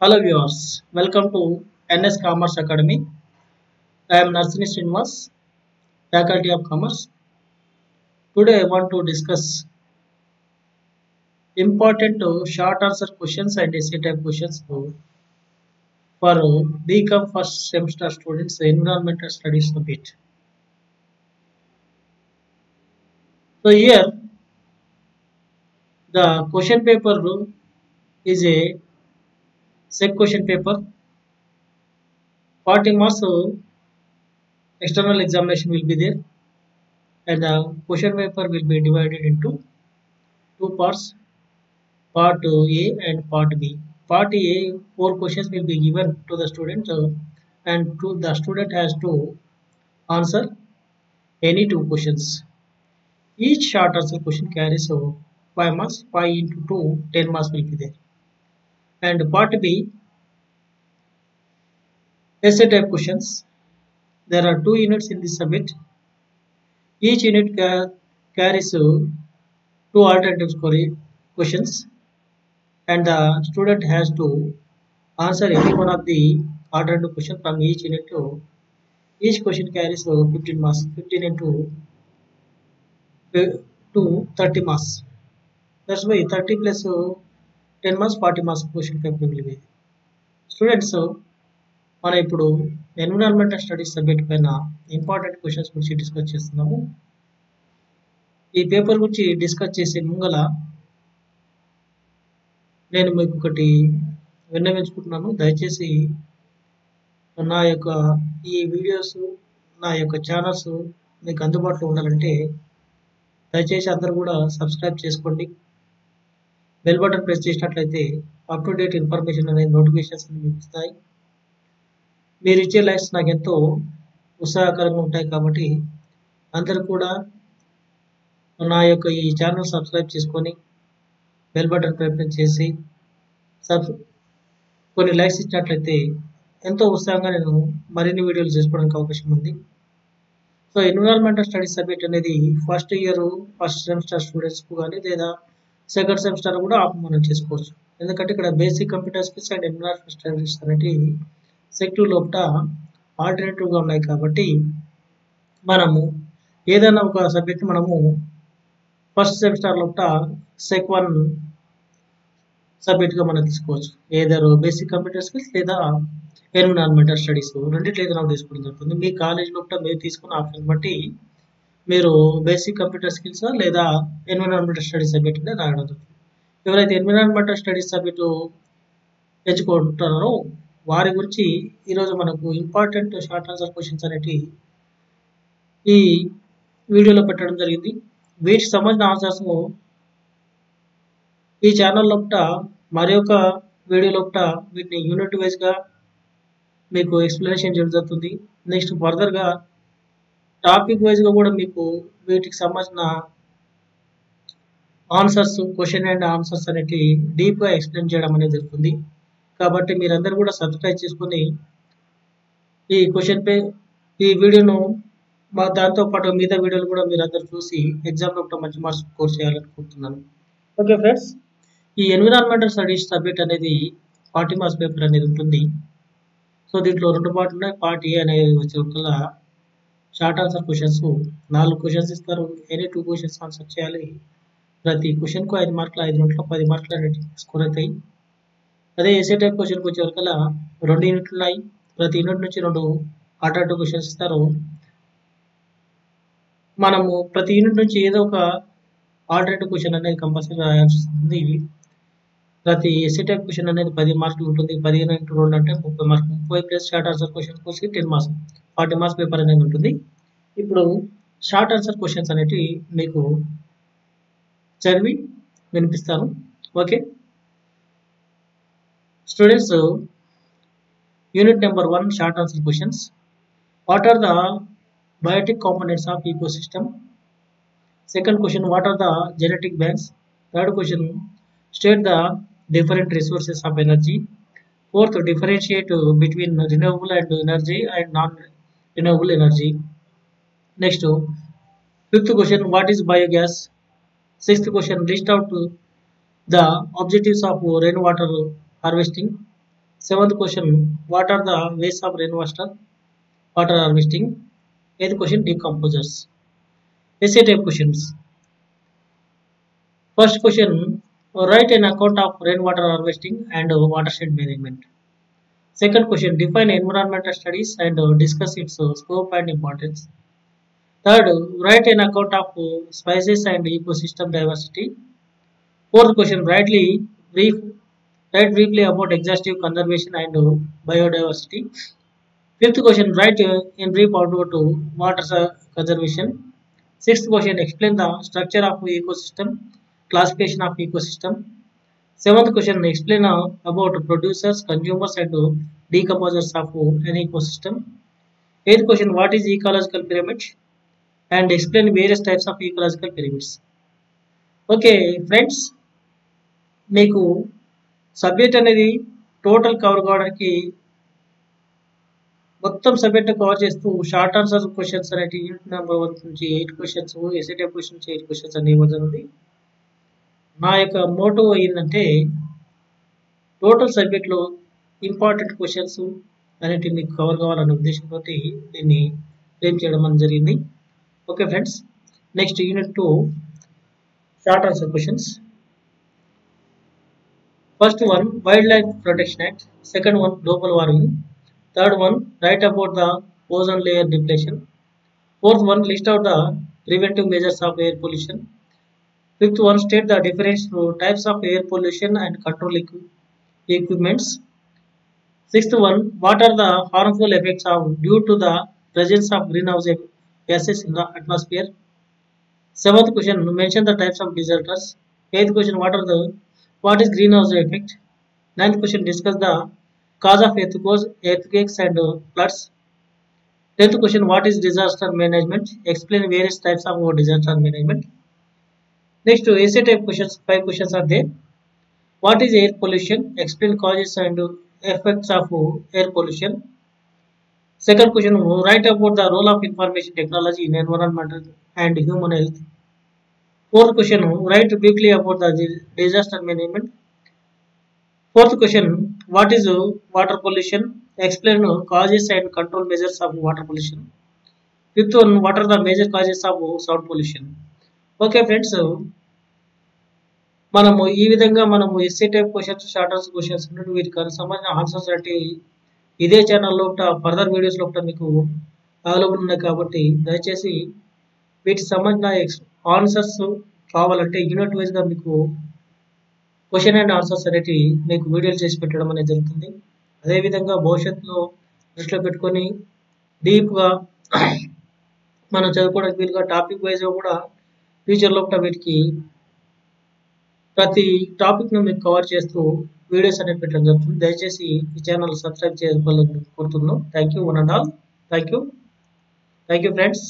Hello viewers, welcome to NS Commerce Academy. I am Narsini Srinivas, Faculty of Commerce. Today I want to discuss important short answer questions and essay type questions for BCom first semester students environmental studies subject. So here the question paper is a set question paper. 40 marks external examination will be there, and the question paper will be divided into two parts. Part A and Part B. Part A, 4 questions will be given to the student, and the student has to answer any 2 questions. Each short answer question carries 5 marks. 5 into 2, 10 marks will be there. And Part B, essay type questions. There are 2 units in this subject. Each unit carries 2 alternative questions, and the student has to answer any one of the alternative question from each unit. Each question carries 15 marks. 15 into 2, 30 marks. That's why 30 plus 10 marks, 40 marks question paper will be. Students, మనం ఇప్పుడు environmental studies subject పైన important questions గురించి discuss చేస్తున్నాము. ఈ paper గురించి discuss చేసే ముంగల నేను మీకు ఒకటి విన్నవించుకుంటున్నాను. దయచేసి నా యొక్క ఈ వీడియోస్, నా యొక్క ఛానల్స్ మీకు అందుబాటులో ఉండాలంటే దయచేసి అందరూ కూడా సబ్స్క్రైబ్ చేసుకోండి. బెల్ బటన్ ప్రెస్ చేసినట్లయితే అప్ టు డేట్ ఇన్ఫర్మేషన్ అనేది నోటిఫికేషన్స్ మీకు వస్తాయి. మీరు ఇచ్చే లైక్స్ నాకు ఎంతో ఉత్సాహకరంగా ఉంటాయి. కాబట్టి అందరూ కూడా నా యొక్క ఈ ఛానల్ సబ్స్క్రైబ్ చేసుకొని బెల్ బటన్ ప్రెస్ చేసి కొన్ని లైక్స్ ఇచ్చినట్లయితే ఎంతో ఉత్సాహంగా నేను మరిన్ని వీడియోలు చేసుకోవడానికి అవకాశం ఉంది. సో ఎన్విరాన్మెంటల్ స్టడీస్ సబ్జెక్ట్ అనేది ఫస్ట్ ఇయర్ ఫస్ట్ సెమిస్టర్ స్టూడెంట్స్కు కానీ లేదా సెకండ్ సెమిస్టర్ కూడా మనం చేసుకోవచ్చు. ఎందుకంటే ఇక్కడ basic computer skills and environmental studies అనేవి సెక్టివ్ లోపల ఆల్టర్నేటివ్గా ఉన్నాయి. కాబట్టి మనము ఏదైనా ఒక సబ్జెక్ట్ మనము ఫస్ట్ సెమిస్టర్ లోపల సెక్ 1 సబ్జెక్ట్గా మనం తీసుకోవచ్చు. ఏదర్ బేసిక్ కంప్యూటర్ స్కిల్స్ లేదా ఎన్విరాన్మెంటల్ స్టడీస్ రెండింటిలో ఏదైనా తీసుకోవడం జరుగుతుంది. మీ కాలేజ్ లోపల మీరు తీసుకున్న ఆప్షన్ బట్టి మీరు బేసిక్ కంప్యూటర్ స్కిల్స్ లేదా ఎన్విరాన్మెంటల్ స్టడీస్ సబ్జెక్ట్ అనేది రాయడం జరుగుతుంది. ఎవరైతే ఎన్విరాన్మెంటల్ స్టడీస్ సబ్జెక్టు ఎంచుకుంటున్నారో వారి గురించి ఈరోజు మనకు ఇంపార్టెంట్ షార్ట్ ఆన్సర్ క్వశ్చన్స్ అనేవి ఈ వీడియోలో పెట్టడం జరిగింది. వీటికి సంబంధించిన ఆన్సర్స్ ఈ ఛానల్ లోపల మరి ఒక వీడియో లోపల వీటిని యూనిట్ వైజ్గా మీకు ఎక్స్ప్లెనేషన్ జరుగుతుంది. నెక్స్ట్ ఫర్దర్గా టాపిక్ వైజ్గా కూడా మీకు వీటికి సంబంధించిన ఆన్సర్స్, క్వశ్చన్ అండ్ ఆన్సర్స్ అనేవి డీప్గా ఎక్స్ప్లెయిన్ చేయడం అనేది జరుగుతుంది. కాబట్టి మీరందరూ కూడా సబ్స్క్రైబ్ చేసుకొని ఈ వీడియోను దాంతోపాటు మిగతా వీడియోలు కూడా మీరందరూ చూసి ఎగ్జామ్ లోపల మంచి మార్క్స్ స్కోర్ చేయాలనుకుంటున్నాను. ఓకే ఫ్రెండ్స్, ఈ ఎన్విరాన్మెంటల్ స్టడీస్ సబ్జెక్ట్ అనేది 40 మార్క్స్ పేపర్ అనేది ఉంటుంది. సో దీంట్లో 2 పార్ట్లు ఉన్నాయి. పార్ట్ ఏ అనేది వచ్చే ఒక షార్ట్ ఆన్సర్ క్వశ్చన్స్ 4 క్వశ్చన్స్ ఇస్తారు. ఎనీ 2 క్వశ్చన్స్ ఆన్సర్ చేయాలి. ప్రతి క్వశ్చన్కు 5 మార్కులు, 5 గంటల 10 మార్కులు అనేవి స్కోర్ అవుతాయి. అదే ఎస్ఏ టైప్ క్వశ్చన్కి వచ్చే వరకల్లా 2 యూనిట్లు ఉన్నాయి. ప్రతి యూనిట్ నుంచి 2 ఆల్టర్నేటివ్ క్వశ్చన్స్ ఇస్తారు. మనము ప్రతి యూనిట్ నుంచి ఏదో ఒక ఆల్టర్నేటివ్ క్వశ్చన్ అనేది కంపల్సరీ రాయాల్సి వస్తుంది. ప్రతి ఎస్ఏ టైప్ క్వశ్చన్ అనేది 10 మార్కులు ఉంటుంది. 15 into 2 అంటే 30 మార్కులు. 30 ప్లస్ షార్ట్ ఆన్సర్ క్వశ్చన్ కోర్స్కి 10 మార్క్స్, 40 మార్క్స్ పేపర్ అనేది ఉంటుంది. ఇప్పుడు షార్ట్ ఆన్సర్ క్వశ్చన్స్ అనేవి మీకు చదివి వినిపిస్తాను. Okay students, unit number 1 short answer questions. What are the biotic components of ecosystem? Second question, what are the genetic banks? Third question, state the different resources of energy. Fourth, differentiate between renewable and energy and non-renewable energy. Next, fifth question, what is biogas? Sixth question, list out the objectives of rainwater harvesting. Seventh question, what are the ways of rainwater water harvesting? Eighth question, decomposers. Essay type questions. First question, write an account of rainwater harvesting and watershed management. Second question, define environmental studies and discuss its scope and importance. Third, write an account of species and ecosystem diversity. Fourth question, write briefly about exhaustive conservation and biodiversity. Fifth question, write in brief about water conservation. Sixth question, explain the structure of ecosystem, classification of ecosystem. Seventh question, explain about producers, consumers and decomposers of an ecosystem. Eighth question, what is ecological pyramid? And explain various types of ecological pyramids. Okay, friends, మీకు subject అనేది total cover కావడానికి మొత్తం subject cover చేస్తూ short answer questions అనేవి unit number 1 నుంచి 8 questions, SA type questions 8 questions అన్ని ఇవ్వడం ఉంది. నా యొక్క మోటో ఏంటంటే టోటల్ సబ్జెక్ట్లో ఇంపార్టెంట్ క్వశ్చన్స్ అనేటివి మీకు కవర్ కావాలనే ఉద్దేశంతో దీన్ని ఫ్రేమ్ చేయడం అనేది జరిగింది. Okay friends, next unit 2 short answer questions. First one, Wildlife Protection Act. Second one, global warming. Third one, write about the ozone layer depletion. Fourth one, list out the preventive measures of air pollution. Fifth one, state the different types of air pollution and control equipments. Sixth one, what are the harmful effects of due to the presence of greenhouse gases in the atmosphere. Seventh question, mention the types of disasters. Eighth question, what is greenhouse effect? Ninth question, discuss the cause of earthquakes and floods. 10th question, what is disaster management? Explain various types of disaster management. Next, essay type questions, 5 questions are there. What is air pollution? Explain causes and effects of air pollution. Second question, write about the role of information technology in environmental and human health. Fourth question, write briefly about the disaster management. Fourth question, what is water pollution? Explain causes and control measures of water pollution. Fifth one, what are the major causes of sound pollution? Okay friends, మనము ఈ విధంగా మనము essay type questions, short answer questions వీటికి సంబంధించిన answers అంటే ఇదే ఛానల్లో further వీడియోస్లో మీకు అవైలబుల్ ఉన్నాయి. కాబట్టి దయచేసి వీటికి సంబంధించిన ఆన్సర్స్ కావాలంటే యూనిట్ వైజ్గా మీకు క్వశ్చన్ అండ్ ఆన్సర్స్ అనేవి మీకు వీడియోలు చేసి పెట్టడం అనేది జరుగుతుంది. అదేవిధంగా భవిష్యత్తులో దృష్టిలో పెట్టుకొని డీప్గా మనం చదువుకోవడానికి వీలుగా టాపిక్ వైజ్గా కూడా ఫ్యూచర్లో వీటికి ప్రతి టాపిక్ను మీకు కవర్ చేస్తూ వీడియోస్ అనేవి పెట్టడం జరుగుతుంది. దయచేసి ఈ ఛానల్ సబ్స్క్రైబ్ చేసుకోవాలని కోరుతున్నాను. Thank you one and all. Thank you friends.